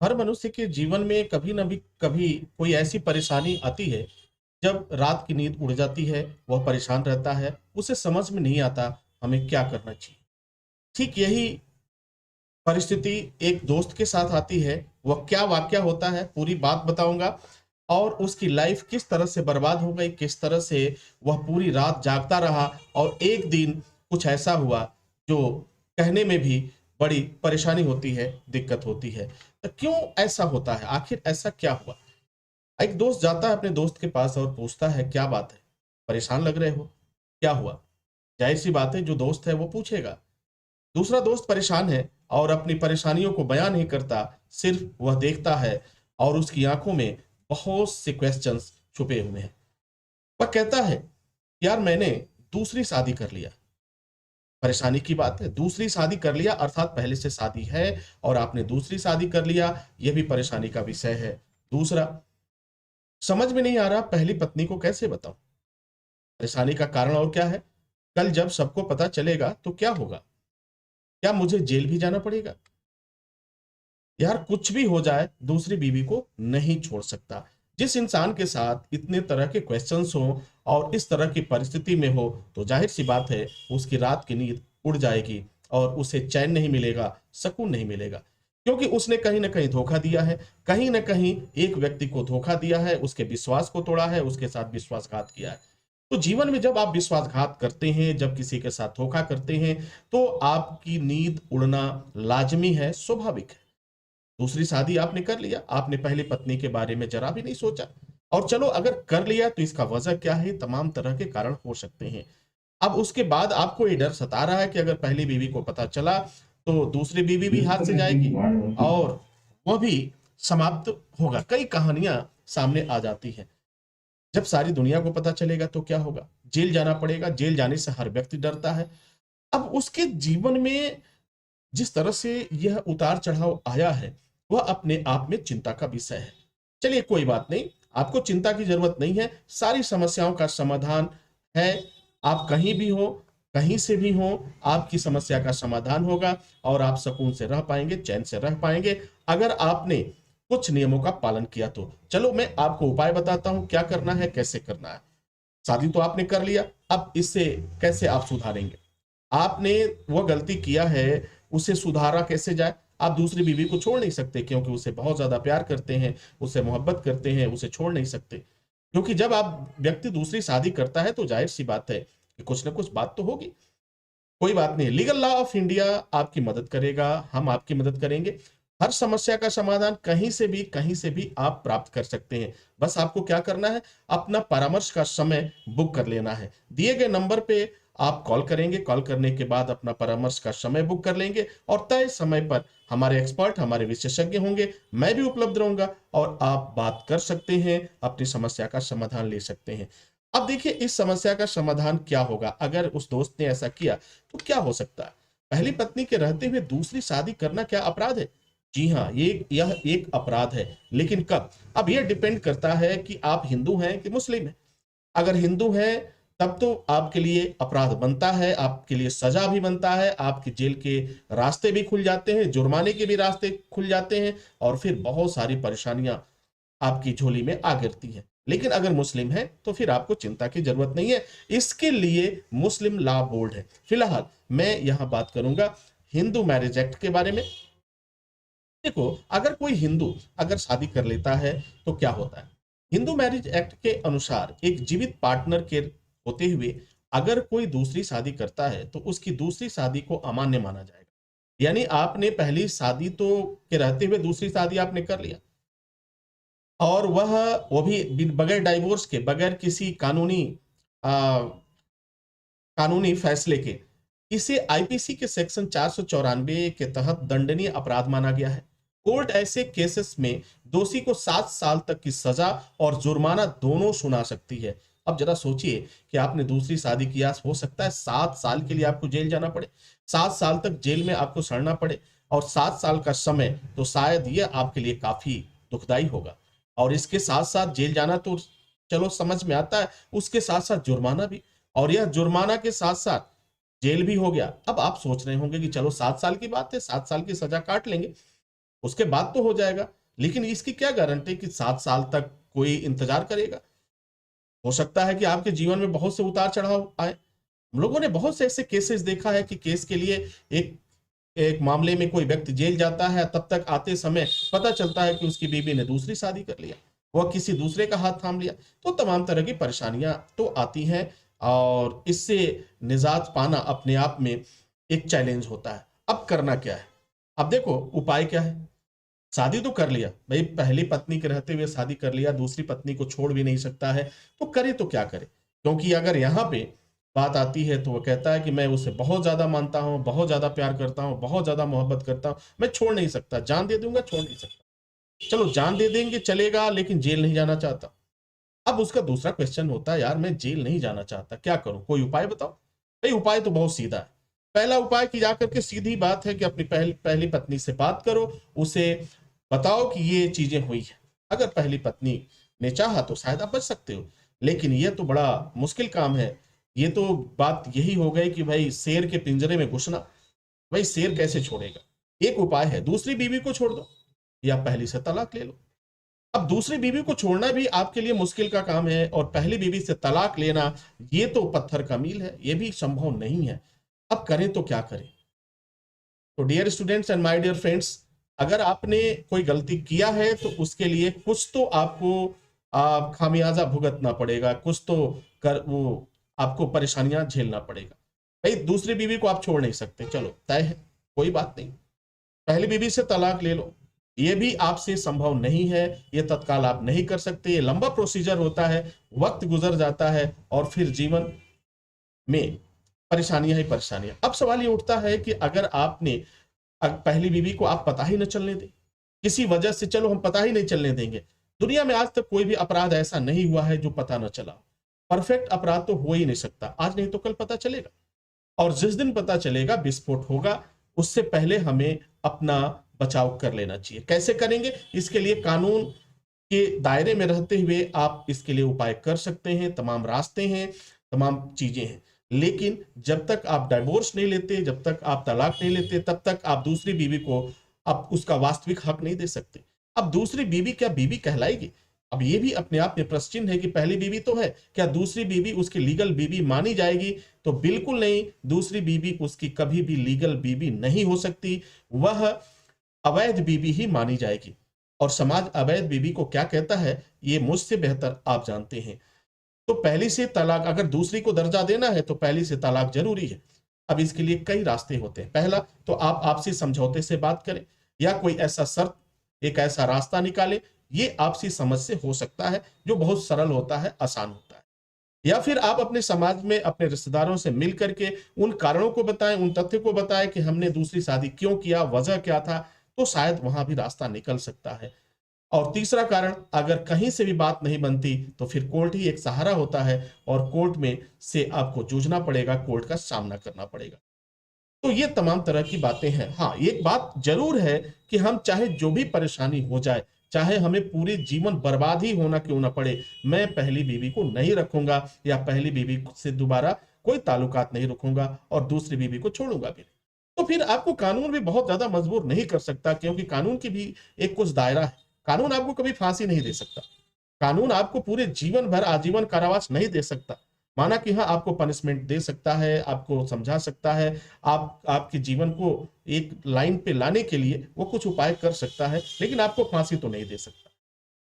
हर मनुष्य के जीवन में कभी न भी कभी कोई ऐसी परेशानी आती है, जब रात की नींद उड़ जाती है, वह परेशान रहता है, उसे समझ में नहीं आता हमें क्या करना चाहिए। ठीक यही परिस्थिति एक दोस्त के साथ आती है, वह क्या वाक़या होता है पूरी बात बताऊँगा और उसकी लाइफ़ किस तरह से बर्बाद हो गई, किस तरह से वह पूरी रात जागता रहा और एक दिन कुछ ऐसा हुआ जो कहने में भी बड़ी परेशानी होती है, दिक्कत होती है। तो क्यों ऐसा होता है? आखिर ऐसा क्या हुआ? एक दोस्त जाता है अपने दोस्त के पास और पूछता है, "क्या बात है? परेशान लग रहे हो? क्या हुआ?" ज़ाहिर-सी बात है जो दोस्त है वो पूछेगा। दूसरा दोस्त परेशान है और अपनी परेशानियों को बयान नहीं करता, सिर्फ वह देखता है और उसकी आँखों में बहुत से क्वेश्चन्स छुपे हुए हैं। वह कहता है, "यार मैंने दूसरी शादी कर लिया।" परेशानी की बात है, दूसरी शादी कर लिया अर्थात पहले से शादी है और आपने दूसरी शादी कर लिया, यह भी परेशानी का विषय है। दूसरा, समझ में नहीं आ रहा पहली पत्नी को कैसे बताऊँ? परेशानी का कारण और क्या है? कल जब सबको पता चलेगा तो क्या होगा? क्या मुझे जेल भी जाना पड़ेगा? यार कुछ भी हो जाए दूसरी बीवी को नहीं छोड़ सकता। जिस इंसान के साथ इतने तरह के क्वेश्चंस हों और इस तरह की परिस्थिति में हो, तो ज़ाहिर-सी बात है उसकी रात की नींद उड़ जाएगी और उसे चैन नहीं मिलेगा, सुकून नहीं मिलेगा। क्योंकि उसने कहीं न कहीं धोखा दिया है, कहीं न कहीं एक व्यक्ति को धोखा दिया है, उसके विश्वास को तोड़ा है, उसके साथ विश्वासघात किया है। तो जीवन में जब आप विश्वासघात करते हैं, जब किसी के साथ धोखा करते हैं, तो आपकी नींद उड़ना लाज़मी है, स्वाभाविक है। दूसरी शादी आपने कर लिया, आपने पहली पत्नी के बारे में ज़रा भी नहीं सोचा और चलो अगर कर लिया तो इसका वजह क्या है? तमाम तरह के कारण हो सकते हैं। अब उसके बाद आपको ये डर सता रहा है कि अगर पहली बीवी को पता चला, तो दूसरी बीवी भी हाथ से जाएगी और वह भी समाप्त होगा। कई कहानियाँ सामने आ जाती हैं। जब सारी दुनिया को पता चलेगा तो क्या होगा? जेल जाना पड़ेगा, जेल जाने से हर व्यक्ति डरता है। अब उसके जीवन में जिस तरह से यह उतार-चढ़ाव आया है, वह अपने आप में चिंता का विषय है। चलिए कोई बात नहीं, आपको चिंता की ज़रूरत नहीं है, सारी समस्याओं का समाधान है। आप कहीं भी हो, कहीं से भी हो, आपकी समस्या का समाधान होगा और आप सुकून से रह पाएँगे, चैन से रह पाएँगे, अगर आपने कुछ नियमों का पालन किया तो। चलो मैं आपको उपाय बताता हूँ, क्या करना है, कैसे करना है। शादी तो आपने कर लिया, अब इससे कैसे आप सुधारेंगे? आपने वो गलती किया है, उसे सुधारा कैसे जाए? आप दूसरी बीवी को छोड़ नहीं सकते क्योंकि उसे बहुत ज़्यादा प्यार करते हैं, उससे मोहब्बत करते हैं, उसे छोड़ नहीं सकते। क्योंकि जब आप व्यक्ति दूसरी शादी करता है तो ज़ाहिर-सी बात है कि कुछ न कुछ बात तो होगी। कोई बात नहीं, लीगल लॉ ऑफ इंडिया आपकी मदद करेगा, हम आपकी मदद करेंगे। हर समस्या का समाधान कहीं से भी आप प्राप्त कर सकते हैं। बस आपको क्या करना है, अपना परामर्श का समय बुक कर लेना है। दिए गए नंबर पे आप कॉल करेंगे, कॉल करने के बाद अपना परामर्श का समय बुक कर लेंगे और तय समय पर हमारे एक्सपर्ट, हमारे विशेषज्ञ होंगे, मैं भी उपलब्ध रहूँगा और आप बात कर सकते हैं, अपनी समस्या का समाधान ले सकते हैं। अब देखिए इस समस्या का समाधान क्या होगा? अगर उस दोस्त ने ऐसा किया तो क्या हो सकता है? पहली पत्नी के रहते हुए दूसरी शादी करना क्या अपराध है? जी हाँ, यह एक अपराध है, लेकिन कब? अब ये डिपेंड करता है कि आप हिंदू हैं कि मुस्लिम हैं। अगर हिंदू हैं, तब तो आपके लिए अपराध बनता है, आपके लिए सज़ा भी बनता है, आपके जेल के रास्ते भी खुल जाते हैं, जुर्माने के भी रास्ते खुल जाते हैं और फिर बहुत सारी परेशानियाँ आपकी झोली में आ गिरती हैं। लेकिन अगर मुस्लिम हैं, तो फिर आपको चिंता की ज़रूरत नहीं है। इसके लिए मुस्लिम लॉ बोर्ड है। फिलहाल मैं यहाँ बात करूँगा हिंदू मैरिज एक्ट के बारे में। देखो, अगर कोई हिंदू अगर शादी कर लेता है, तो क्या होता है? हिंदू मैरिज एक्ट के अनुसार एक जीवित पार्टनर के होते हुए अगर कोई दूसरी शादी करता है, तो उसकी दूसरी शादी को अमान्य माना जाएगा। यानी आपने पहली शादी तो के रहते हुए दूसरी शादी आपने कर लिया। और वो भी बगैर डाइवोर्स के, बगैर किसी अ, कानूनी फैसले के। इसे आईपीसी के सेक्शन 494 के तहत दंडनीय अपराध माना गया है। कोर्ट ऐसे केसेस में दोषी को 7 साल तक की सजा और जुर्माना दोनों सुना सकती है। अब जरा सोचिए कि आपने दूसरी शादी किया, हो सकता है 7 साल के लिए आपको जेल जाना पड़े। 7 साल तक जेल में आपको सड़ना पड़े और 7 साल का समय तो शायद ये आपके लिए काफ़ी दुखदाई होगा। और इसके साथ-साथ जेल जाना तो चलो समझ में आता है, उसके साथ-साथ जुर्माना भी। और यह जुर्माना के साथ-साथ जेल भी हो गया। अब आप सोच रहे होंगे कि चलो 7 साल की बात है, 7 साल की सज़ा काट लेंगे। उसके बाद तो हो जाएगा। लेकिन इसकी क्या गारंटी कि 7 साल तक कोई इंतजार करेगा? हो सकता है कि आपके जीवन में बहुत से उतार-चढ़ाव आए। हम लोगों ने बहुत से ऐसे केसेस देखा है कि केस के लिए एक एक मामले में कोई व्यक्ति जेल जाता है, तब तक आते समय पता चलता है कि उसकी बीवी ने दूसरी शादी कर लिया, वह किसी दूसरे का हाथ थाम लिया। तो तमाम तरह की परेशानियां तो आती हैं और इससे निजात पाना अपने आप में एक चैलेंज होता है। अब करना क्या है? अब देखो उपाय क्या है? शादी तो कर लिया भाई, पहली पत्नी के रहते हुए शादी कर लिया, दूसरी पत्नी को छोड़ भी नहीं सकता है, तो करे तो क्या करे? क्योंकि अगर यहाँ पे बात आती है तो वो कहता है कि मैं उसे बहुत ज्यादा मानता हूँ, बहुत ज्यादा प्यार करता हूँ, बहुत ज्यादा मोहब्बत करता हूँ, मैं छोड़ नहीं सकता, जान दे दूंगा, छोड़ नहीं सकता। चलो जान दे देंगे चलेगा, लेकिन जेल नहीं जाना चाहता। अब उसका दूसरा क्वेश्चन होता है, यार मैं जेल नहीं जाना चाहता, क्या करूं, कोई उपाय बताओ। भाई उपाय तो बहुत सीधा है। पहला उपाय की जाकर के सीधी बात है कि अपनी पहली पहली पत्नी से बात करो, उसे बताओ कि ये चीजें हुई है। अगर पहली पत्नी ने चाहा तो शायद आप बच सकते हो, लेकिन ये तो बड़ा मुश्किल काम है। ये तो बात यही हो गई कि भाई शेर के पिंजरे में घुसना। भाई शेर कैसे छोड़ेगा? एक उपाय है, दूसरी बीवी को छोड़ दो या पहली से तलाक ले लो। अब दूसरी बीवी को छोड़ना भी आपके लिए मुश्किल का काम है और पहली बीवी से तलाक लेना ये तो पत्थर का मील है, ये भी संभव नहीं है। अब करें तो क्या करें? तो dear students and my dear friends, अगर आपने कोई गलती किया है तो उसके लिए कुछ तो आपको खामियाजा भुगतना पड़ेगा, कुछ तो कर वो आपको परेशानियां झेलना पड़ेगा। भाई दूसरी बीवी को आप छोड़ नहीं सकते, चलो तय है, कोई बात नहीं, पहली बीवी से तलाक ले लो। ये भी आपसे संभव नहीं है, ये तत्काल आप नहीं कर सकते, ये लंबा प्रोसीजर होता है, वक्त गुजर जाता है और फिर जीवन में परेशानियां ही परेशानियां। अब सवाल ये उठता है कि अगर आपने पहली बीवी को आप पता ही न चलने दें किसी वजह से, चलो हम पता ही नहीं चलने देंगे। दुनिया में आज तक कोई भी अपराध ऐसा नहीं हुआ है जो पता न चला। परफेक्ट अपराध तो हो ही नहीं सकता, आज नहीं तो कल पता चलेगा, और जिस दिन पता चलेगा विस्फोट होगा, उससे पहले हमें अपना बचाव कर लेना चाहिए। कैसे करेंगे? इसके लिए कानून के दायरे में रहते हुए आप इसके लिए उपाय कर सकते हैं, तमाम रास्ते हैं, तमाम चीजें हैं। लेकिन जब तक आप डाइवोर्स नहीं लेते, जब तक आप तलाक नहीं लेते, तब तक आप दूसरी बीवी को आप उसका वास्तविक हक नहीं दे सकते। अब दूसरी बीवी क्या बीवी कहलाएगी? अब ये भी अपने आप में प्रश्न चिन्ह है कि पहली बीवी तो है, क्या दूसरी बीवी उसकी लीगल बीवी मानी जाएगी? तो बिल्कुल नहीं, दूसरी बीवी उसकी कभी भी लीगल बीवी नहीं हो सकती, वह अवैध बीवी ही मानी जाएगी। और समाज अवैध बीवी को क्या कहता है ये मुझसे बेहतर आप जानते हैं। तो पहली से तलाक, अगर दूसरी को दर्जा देना है तो पहली से तलाक जरूरी है। अब इसके लिए कई रास्ते होते हैं। पहला तो आप आपसी समझौते से बात करें या कोई ऐसा शर्त, एक ऐसा रास्ता निकाले, ये आपसी समझ से हो सकता है, जो बहुत सरल होता है, आसान होता है। या फिर आप अपने समाज में अपने रिश्तेदारों से मिल करके उन कारणों को बताएं, उन तथ्य को बताएं कि हमने दूसरी शादी क्यों किया, वजह क्या था, तो शायद वहां भी रास्ता निकल सकता है। और तीसरा कारण, अगर कहीं से भी बात नहीं बनती तो फिर कोर्ट ही एक सहारा होता है और कोर्ट में से आपको जूझना पड़ेगा, कोर्ट का सामना करना पड़ेगा। तो ये तमाम तरह की बातें हैं। हाँ, एक बात जरूर है कि हम चाहे जो भी परेशानी हो जाए, चाहे हमें पूरे जीवन बर्बाद ही होना क्यों ना पड़े, मैं पहली बीवी को नहीं रखूंगा या पहली बीवी से दोबारा कोई ताल्लुकात नहीं रखूंगा और दूसरी बीवी को छोड़ूंगा भी नहीं। तो फिर आपको कानून भी बहुत ज्यादा मजबूर नहीं कर सकता, क्योंकि कानून की भी एक कुछ दायरा है। कानून आपको कभी फांसी नहीं दे सकता, कानून आपको पूरे जीवन भर आजीवन कारावास नहीं दे सकता। माना कि हाँ, आपको पनिशमेंट दे सकता है, आपको समझा सकता है, आप आपके जीवन को एक लाइन पे लाने के लिए वो कुछ उपाय कर सकता है, लेकिन आपको फांसी तो नहीं दे सकता।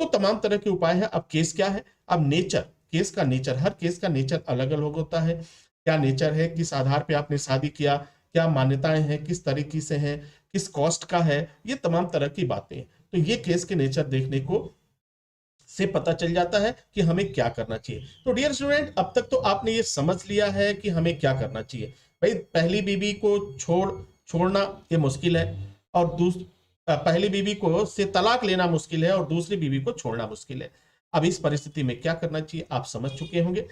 तो तमाम तरह के उपाय है। अब केस क्या है? अब नेचर, केस का नेचर, हर केस का नेचर अलग अलग होता है। क्या नेचर है, किस आधार पे आपने शादी किया, क्या मान्यताएं हैं, किस तरीके से हैं, किस कॉस्ट का है, ये तमाम तरह की बातें हैं। तो ये केस के नेचर देखने को से पता चल जाता है कि हमें क्या करना चाहिए। तो डियर स्टूडेंट, अब तक तो आपने ये समझ लिया है कि हमें क्या करना चाहिए। भाई पहली बीवी को छोड़ना ये मुश्किल है, और पहली बीवी को से तलाक लेना मुश्किल है और दूसरी बीवी को छोड़ना मुश्किल है। अब इस परिस्थिति में क्या करना चाहिए आप समझ चुके होंगे,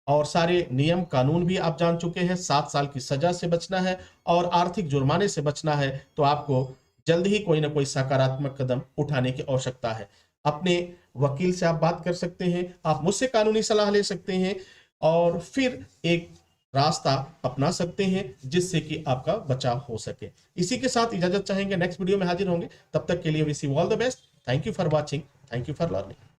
और सारे नियम कानून भी आप जान चुके हैं। 7 साल की सजा से बचना है और आर्थिक जुर्माने से बचना है, तो आपको जल्द ही कोई ना कोई सकारात्मक कदम उठाने की आवश्यकता है। अपने वकील से आप बात कर सकते हैं, आप मुझसे कानूनी सलाह ले सकते हैं, और फिर एक रास्ता अपना सकते हैं जिससे कि आपका बचाव हो सके। इसी के साथ इजाजत चाहेंगे, नेक्स्ट वीडियो में हाजिर होंगे। तब तक के लिए wish you all the best. Thank you for watching, thank you for learning.